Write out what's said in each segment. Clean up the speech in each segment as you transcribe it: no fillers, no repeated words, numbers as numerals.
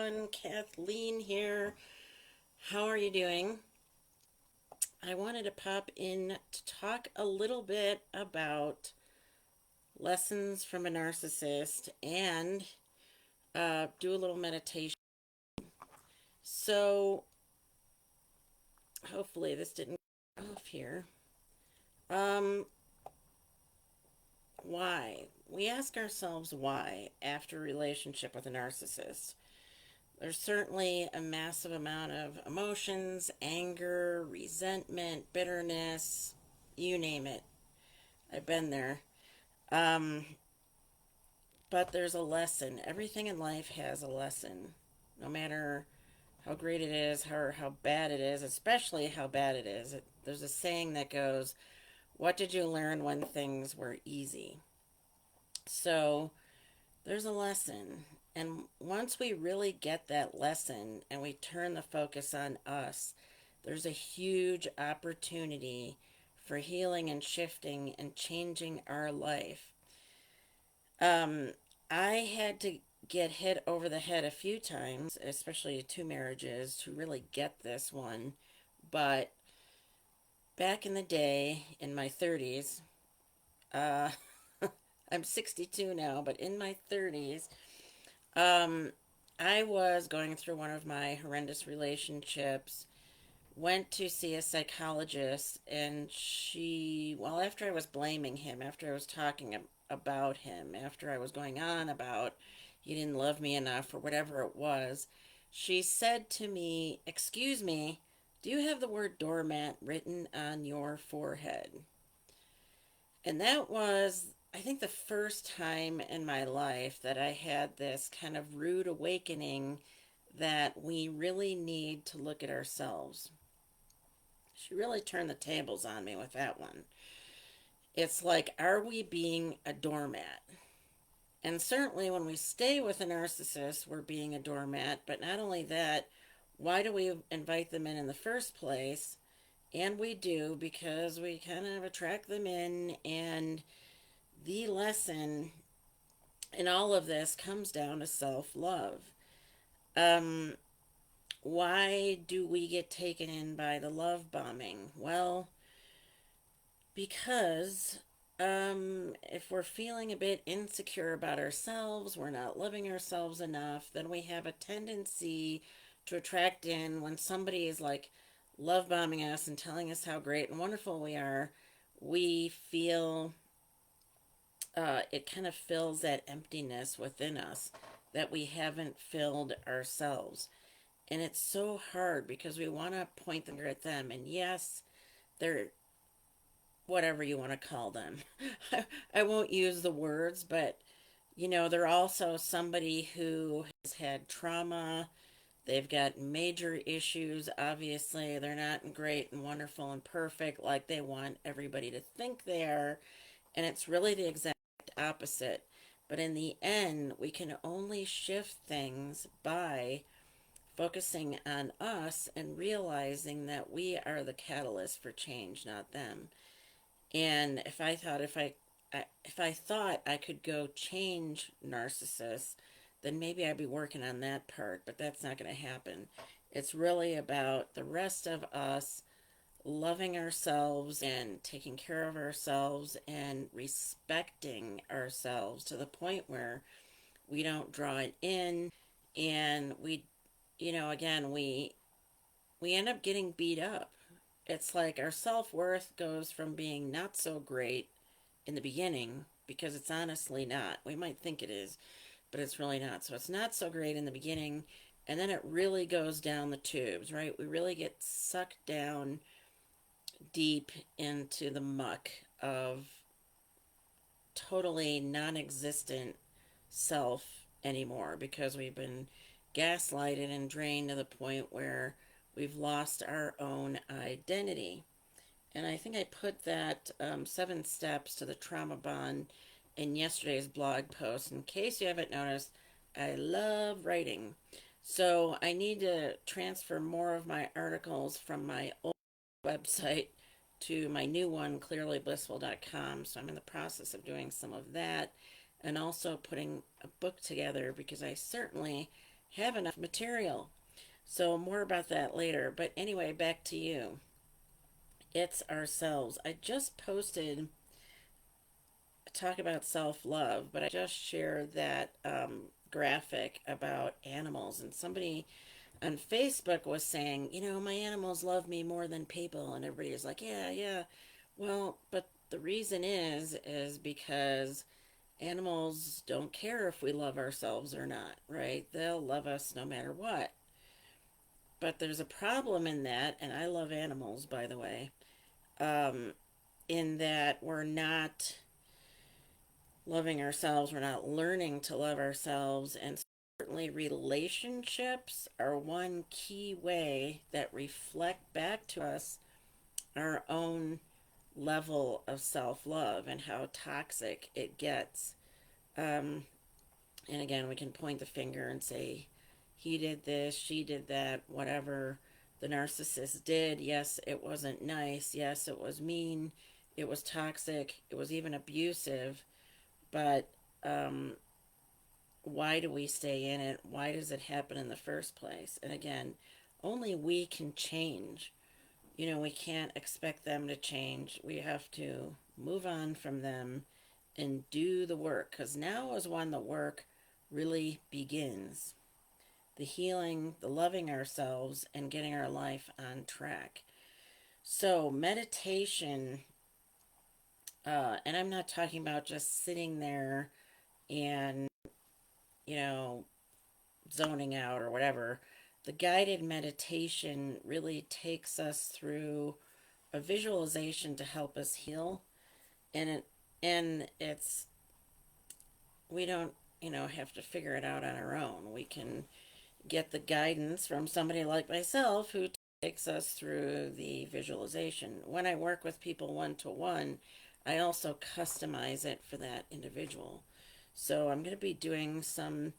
everyone. Kathleen here. How are you doing? I wanted to pop in to talk a little bit about lessons from a narcissist and do a little meditation. So, hopefully, this didn't go off here. Um, why? We ask ourselves why after a relationship with a narcissist. There's certainly a massive amount of emotions, anger, resentment, bitterness, you name it. I've been there. Um, but there's a lesson. Everything in life has a lesson, no matter how great it is, how bad it is, especially how bad it is. There's a saying that goes, what did you learn when things were easy? So there's a lesson. And once we really get that lesson and we turn the focus on us, there's a huge opportunity for healing and shifting and changing our life. Um, I had to get hit over the head a few times, especially two marriages, to really get this one. But back in the day, in my 30s, uh, I'm 62 now, but in my 30s, Um, I was going through one of my horrendous relationships, went to see a psychologist, and well, after I was blaming him, after I was talking about him, after I was going on about he didn't love me enough or whatever it was, she said to me, excuse me, do you have the word doormat written on your forehead? And that was, I think, the first time in my life that I had this kind of rude awakening that we really need to look at ourselves. She really turned the tables on me with that one. It's like, are we being a doormat? And certainly when we stay with a narcissist, we're being a doormat. But not only that, why do we invite them in the first place? And we do because we kind of attract them in, and the lesson in all of this comes down to self love. Um, why do we get taken in by the love bombing? Well, because if we're feeling a bit insecure about ourselves, we're not loving ourselves enough, then we have a tendency to attract in when somebody is like love bombing us and telling us how great and wonderful we are. We feel it kind of fills that emptiness within us that we haven't filled ourselves. And it's so hard because we want to point the finger at them. And yes, they're whatever you want to call them. I won't use the words, but they're also somebody who has had trauma. They've got major issues. Obviously, they're not great and wonderful and perfect like they want everybody to think they are. And it's really the exact opposite. But in the end, we can only shift things by focusing on us and realizing that we are the catalyst for change, not them. And if I thought I could go change narcissists, then maybe I'd be working on that part, but that's not going to happen. It's really about the rest of us loving ourselves and taking care of ourselves and respecting ourselves to the point where we don't draw it in, and again, we end up getting beat up. It's like our self-worth goes from being not so great in the beginning, because it's honestly not. We might think it is, but it's really not. So it's not so great in the beginning, and then it really goes down the tubes, right? We really get sucked down deep into the muck of totally non existent self anymore because we've been gaslighted and drained to the point where we've lost our own identity. And I think I put that 7 steps to the trauma bond in yesterday's blog post. In case you haven't noticed, I love writing. So I need to transfer more of my articles from my old website to my new one, clearlyblissful.com. So I'm in the process of doing some of that and also putting a book together because I certainly have enough material. So, more about that later. But anyway, back to you. It's ourselves. I just posted a talk about self love, but I just shared that graphic about animals, and somebody on Facebook was saying, my animals love me more than people, and everybody is like, yeah, yeah. Well, but the reason is because animals don't care if we love ourselves or not, right? They'll love us no matter what. But there's a problem in that, and I love animals, by the way, um, in that we're not loving ourselves, we're not learning to love ourselves, and certainly relationships are one key way that reflect back to us our own level of self love and how toxic it gets. Um, and again, we can point the finger and say, he did this, she did that, whatever the narcissist did. Yes, it wasn't nice. Yes, it was mean. It was toxic. It was even abusive. But um, why do we stay in it? Why does it happen in the first place? And again, only we can change. We can't expect them to change. We have to move on from them and do the work, because now is when the work really begins. The healing, the loving ourselves, and getting our life on track. So, meditation, and I'm not talking about just sitting there and, you know, zoning out or whatever. The guided meditation really takes us through a visualization to help us heal, and it's we don't have to figure it out on our own. We can get the guidance from somebody like myself who takes us through the visualization. When I work with people one to one, I also customize it for that individual. So I'm going to be doing some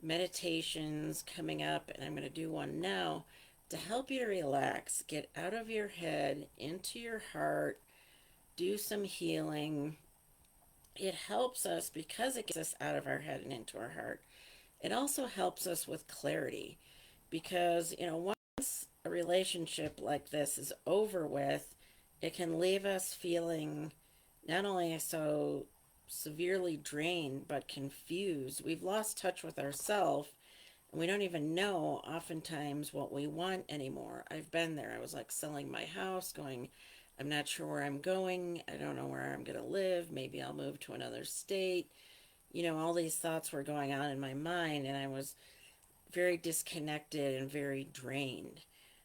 meditations coming up, and I'm going to do one now to help you to relax, get out of your head, into your heart, do some healing. It helps us because it gets us out of our head and into our heart. It also helps us with clarity because, once a relationship like this is over with, it can leave us feeling not only so severely drained but confused. We've lost touch with ourselves, and we don't even know oftentimes what we want anymore. I've been there. I was like selling my house, going, I'm not sure where I'm going. I don't know where I'm going to live. Maybe I'll move to another state. All these thoughts were going on in my mind, and I was very disconnected and very drained.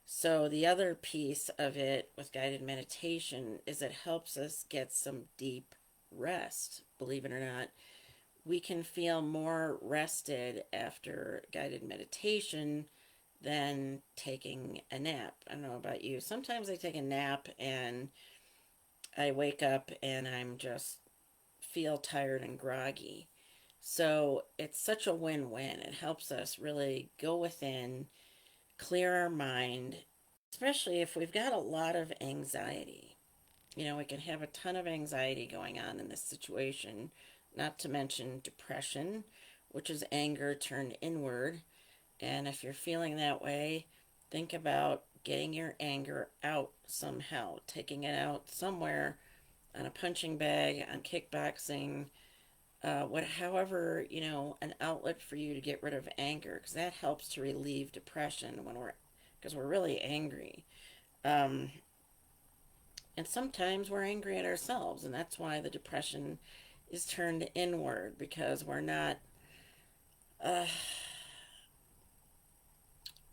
So, the other piece of it with guided meditation is it helps us get some deep rest. Believe it or not, we can feel more rested after guided meditation than taking a nap. I don't know about you. Sometimes I take a nap and I wake up and I'm just feel tired and groggy. So it's such a win win. It helps us really go within, clear our mind, especially if we've got a lot of anxiety. We can have a ton of anxiety going on in this situation, not to mention depression, which is anger turned inward. And if you're feeling that way, think about getting your anger out somehow, taking it out somewhere on a punching bag, on kickboxing, however, an outlet for you to get rid of anger, because that helps to relieve depression because we're really angry. Um, and sometimes we're angry at ourselves, and that's why the depression is turned inward, because uh,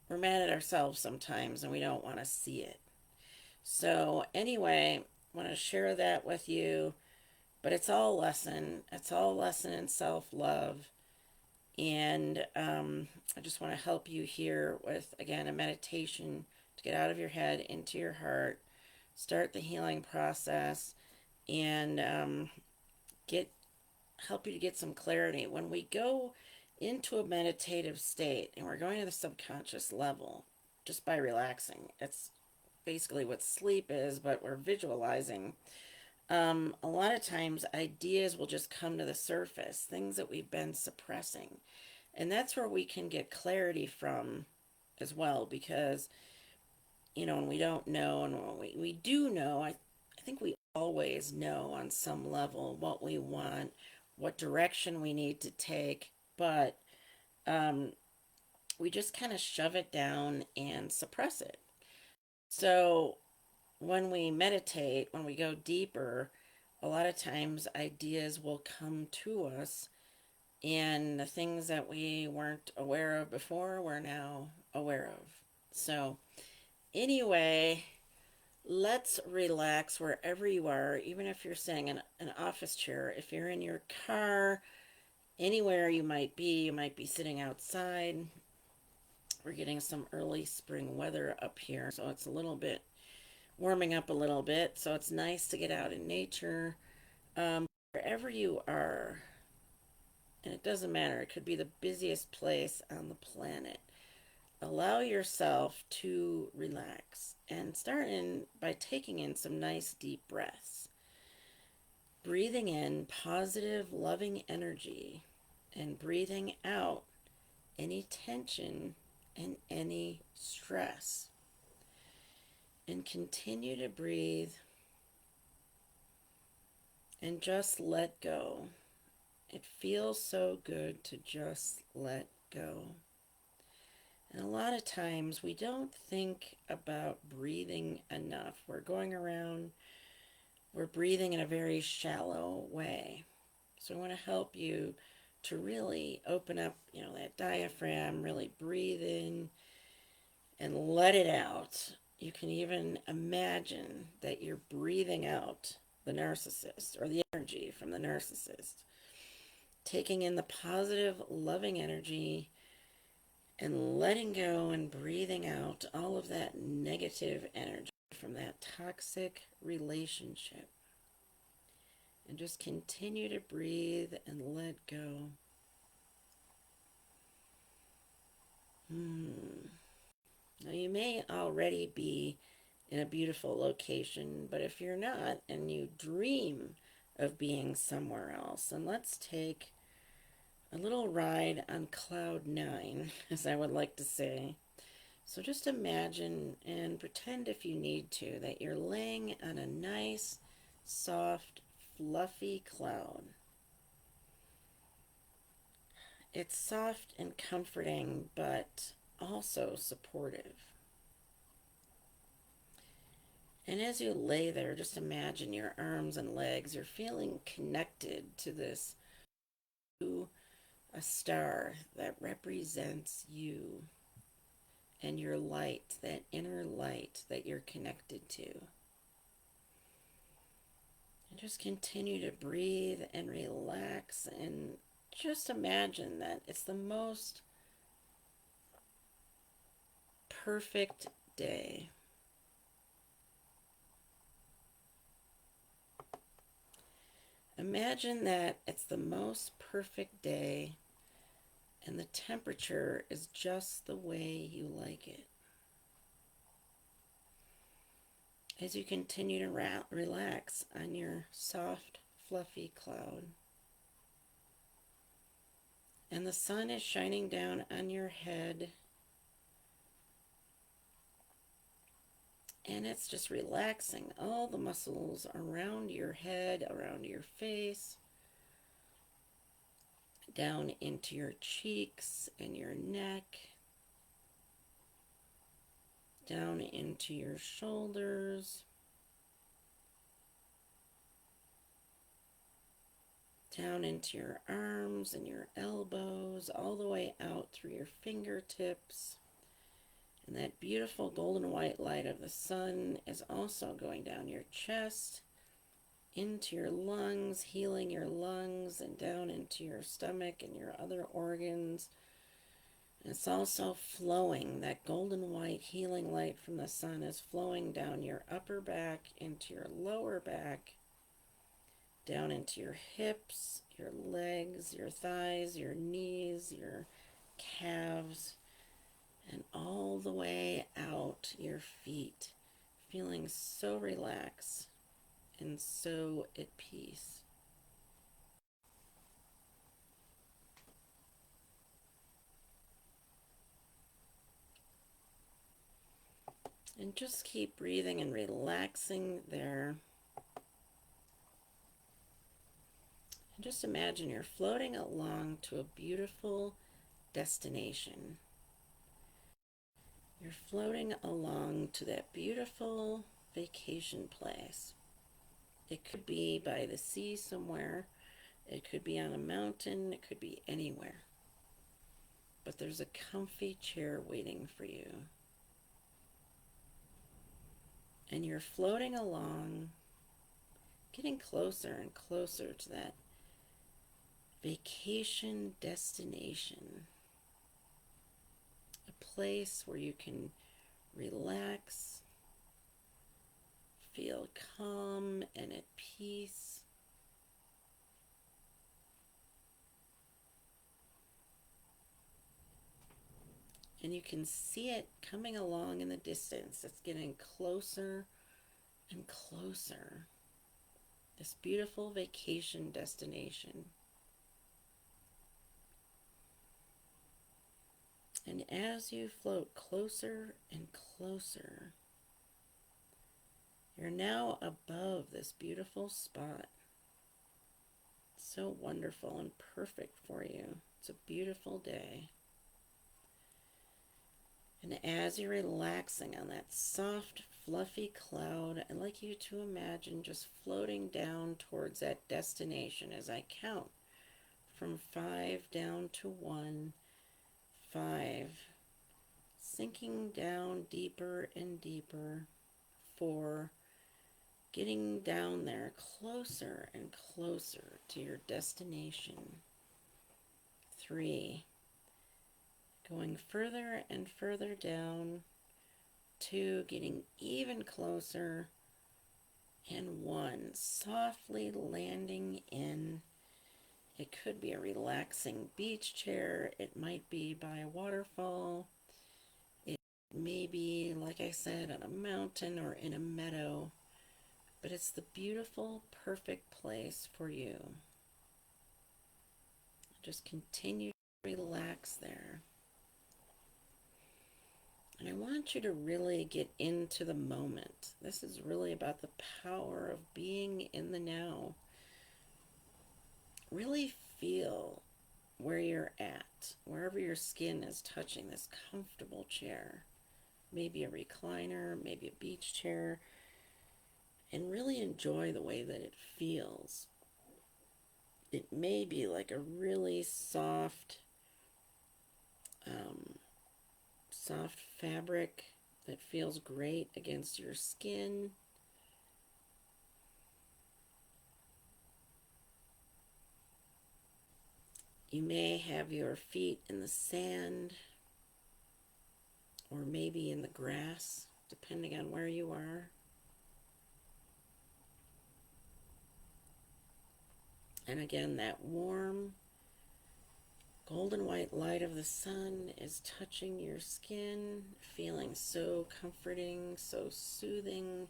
we're mad at ourselves sometimes, and we don't want to see it. So anyway, I want to share that with you, but it's all lesson. It's all lesson in self-love. And I just want to help you here with, again, a meditation to get out of your head into your heart, start the healing process, and get help you to get some clarity. When we go into a meditative state and we're going to the subconscious level just by relaxing, it's basically what sleep is, but we're visualizing. A lot of times ideas will just come to the surface, things that we've been suppressing. And that's where we can get clarity from as well, because, when we don't know and when we do know, I think we always know on some level what we want, what direction we need to take, but um, we just kind of shove it down and suppress it. So when we meditate, when we go deeper, a lot of times ideas will come to us, and the things that we weren't aware of before, we're now aware of. So, anyway, let's relax wherever you are, even if you're sitting in an office chair, if you're in your car, anywhere you might be sitting outside. We're getting some early spring weather up here, so it's a little bit warming up a little bit, so it's nice to get out in nature. Wherever you are, and it doesn't matter, it could be the busiest place on the planet. Allow yourself to relax and start in by taking in some nice deep breaths. Breathing in positive, loving energy and breathing out any tension and any stress. And continue to breathe and just let go. It feels so good to just let go. And a lot of times we don't think about breathing enough. We're going around, we're breathing in a very shallow way. So I want to help you to really open up, that diaphragm, really breathe in and let it out. You can even imagine that you're breathing out the narcissist or the energy from the narcissist. Taking in the positive, loving energy and letting go and breathing out all of that negative energy from that toxic relationship. And just continue to breathe and let go. Now, you may already be in a beautiful location, but if you're not and you dream of being somewhere else, then let's take a little ride on cloud nine, as I would like to say. So just imagine and pretend, if you need to, that you're laying on a nice, soft, fluffy cloud. It's soft and comforting, but also supportive. And as you lay there, just imagine your arms and legs. You're feeling connected to this, to a star that represents you and your light, that inner light that you're connected to. And just continue to breathe and relax, and just imagine that it's the most perfect day. Imagine that it's the most perfect day and the temperature is just the way you like it. As you continue to relax on your soft, fluffy cloud, and the sun is shining down on your head, and it's just relaxing all the muscles around your head, around your face, down into your cheeks and your neck, down into your shoulders, down into your arms and your elbows, all the way out through your fingertips. And that beautiful golden white light of the sun is also going down your chest, into your lungs, healing your lungs, and down into your stomach and your other organs. And it's also flowing, that golden white healing light from the sun is flowing down your upper back, into your lower back, down into your hips, your legs, your thighs, your knees, your calves, and all the way out your feet, feeling so relaxed and so at peace. And just keep breathing and relaxing there. And just imagine you're floating along to a beautiful destination. You're floating along to that beautiful vacation place. It could be by the sea somewhere. It could be on a mountain. It could be anywhere. But there's a comfy chair waiting for you. And you're floating along, getting closer and closer to that vacation destination. A place where you can relax, feel calm and at peace. And you can see it coming along in the distance. It's getting closer and closer. This beautiful vacation destination. And as you float closer and closer, you're now above this beautiful spot. So wonderful and perfect for you. It's a beautiful day. And as you're relaxing on that soft, fluffy cloud, I'd like you to imagine just floating down towards that destination as I count from 5 down to 1, 5, sinking down deeper and deeper, 4, getting down there closer and closer to your destination, 3, going further and further down, 2, getting even closer, and 1, softly landing in. It could be a relaxing beach chair. It might be by a waterfall. It may be, like I said, on a mountain or in a meadow. But it's the beautiful, perfect place for you. Just continue to relax there. And I want you to really get into the moment. This is really about the power of being in the now. Really feel where you're at, wherever your skin is touching this comfortable chair. Maybe a recliner, maybe a beach chair. And really enjoy the way that it feels. It may be like a really soft fabric that feels great against your skin. You may have your feet in the sand or maybe in the grass, depending on where you are. And again, that warm golden white light of the sun is touching your skin, feeling so comforting, so soothing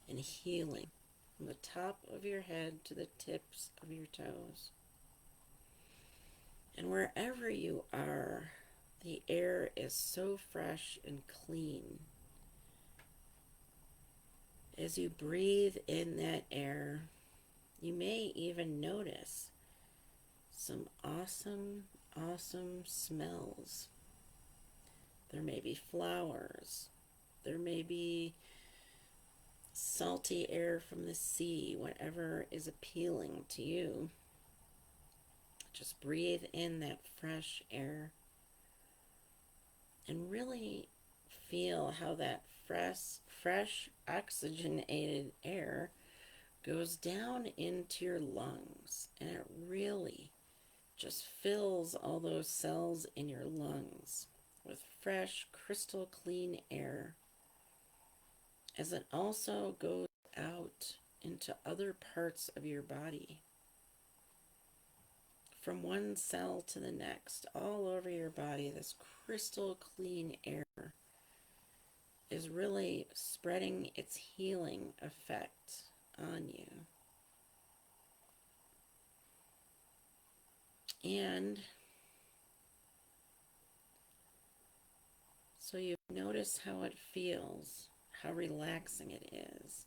and healing from the top of your head to the tips of your toes. And wherever you are, the air is so fresh and clean. As you breathe in that air, you may even notice some awesome smells. There may be flowers. There may be salty air from the sea, whatever is appealing to you. Just breathe in that fresh air and really feel how that fresh oxygenated air goes down into your lungs, and it really just fills all those cells in your lungs with fresh, crystal clean air, as it also goes out into other parts of your body, from one cell to the next, all over your body. This crystal clean air is really spreading its healing effect on you. And so you notice how it feels, how relaxing it is,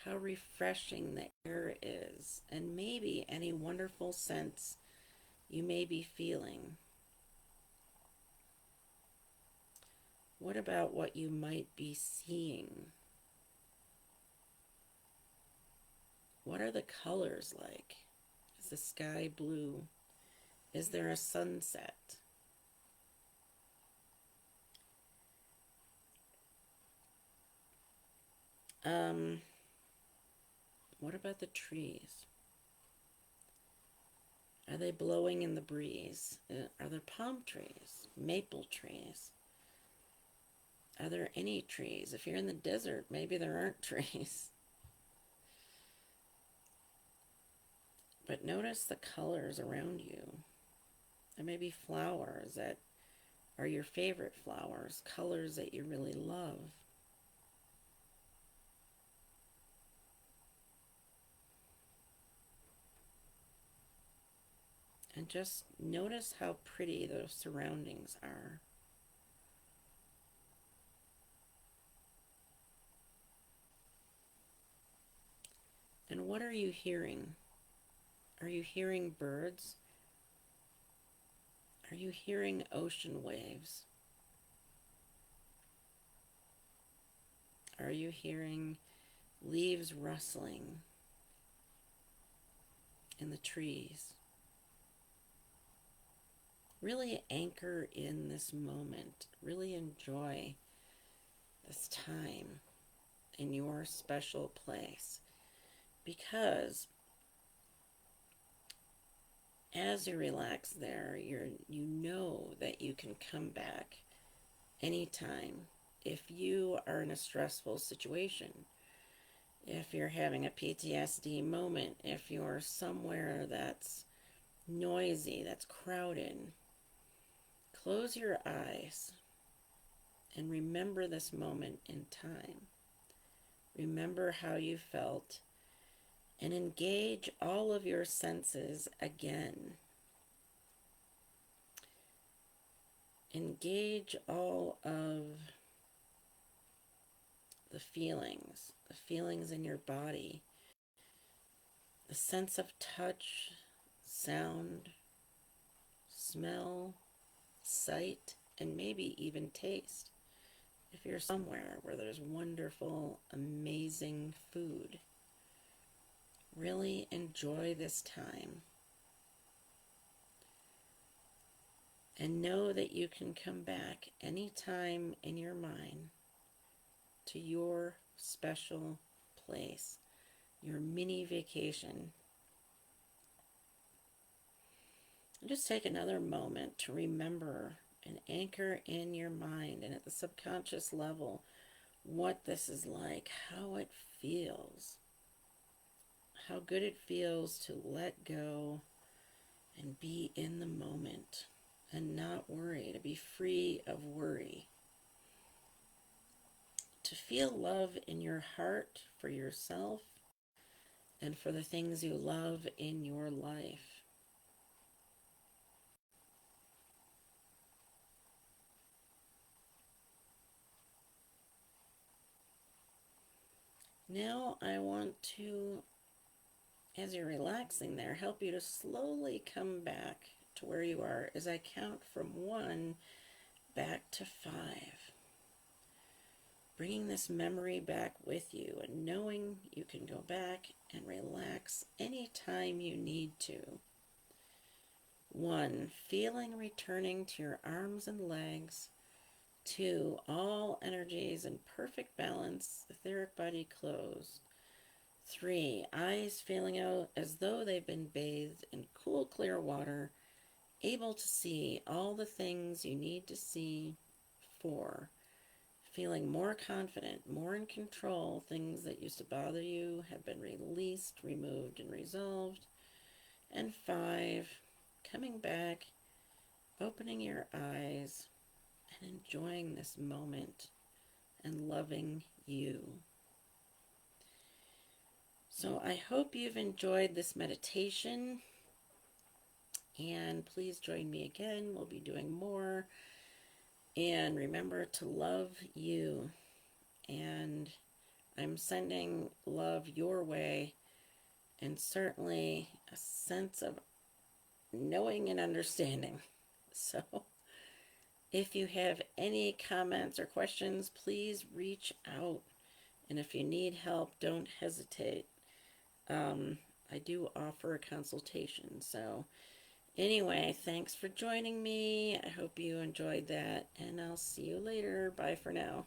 how refreshing the air is, and maybe any wonderful scents you may be feeling. What about what you might be seeing? What are the colors like? Is the sky blue? Is there a sunset? What about the trees? Are they blowing in the breeze? Are there palm trees? Maple trees? Are there any trees? If you're in the desert, maybe there aren't trees. But notice the colors around you. There may be flowers that are your favorite flowers, colors that you really love. And just notice how pretty those surroundings are. And what are you hearing? Are you hearing birds? Are you hearing ocean waves? Are you hearing leaves rustling in the trees? Really anchor in this moment. Really enjoy this time in your special place. Because as you relax there, you know that you can come back anytime if you are in a stressful situation, if you're having a PTSD moment, if you're somewhere that's noisy, that's crowded. Close your eyes and remember this moment in time. Remember how you felt and engage all of your senses again. Engage all of the feelings in your body, the sense of touch, sound, smell, sight, and maybe even taste. If you're somewhere where there's wonderful, amazing food, really enjoy this time. And know that you can come back anytime in your mind to your special place, your mini vacation. And just take another moment to remember and anchor in your mind and at the subconscious level what this is like, how it feels, how good it feels to let go and be in the moment and not worry, to be free of worry, to feel love in your heart for yourself and for the things you love in your life. Now I want to, as you're relaxing there, help you to slowly come back to where you are as I count from 1 back to 5. Bringing this memory back with you and knowing you can go back and relax anytime you need to. 1, feeling returning to your arms and legs. 2, all energies in perfect balance, etheric body closed. 3, eyes feeling out as though they've been bathed in cool, clear water, able to see all the things you need to see. 4, feeling more confident, more in control. Things that used to bother you have been released, removed, and resolved. And 5, coming back, opening your eyes, and enjoying this moment and loving you. So I hope you've enjoyed this meditation, and please join me again. We'll be doing more. And remember to love you and I'm sending love your way, and certainly a sense of knowing and understanding. So, if you have any comments or questions, please reach out. And if you need help, don't hesitate. I do offer a consultation. So, anyway, thanks for joining me. I hope you enjoyed that, and I'll see you later. Bye for now.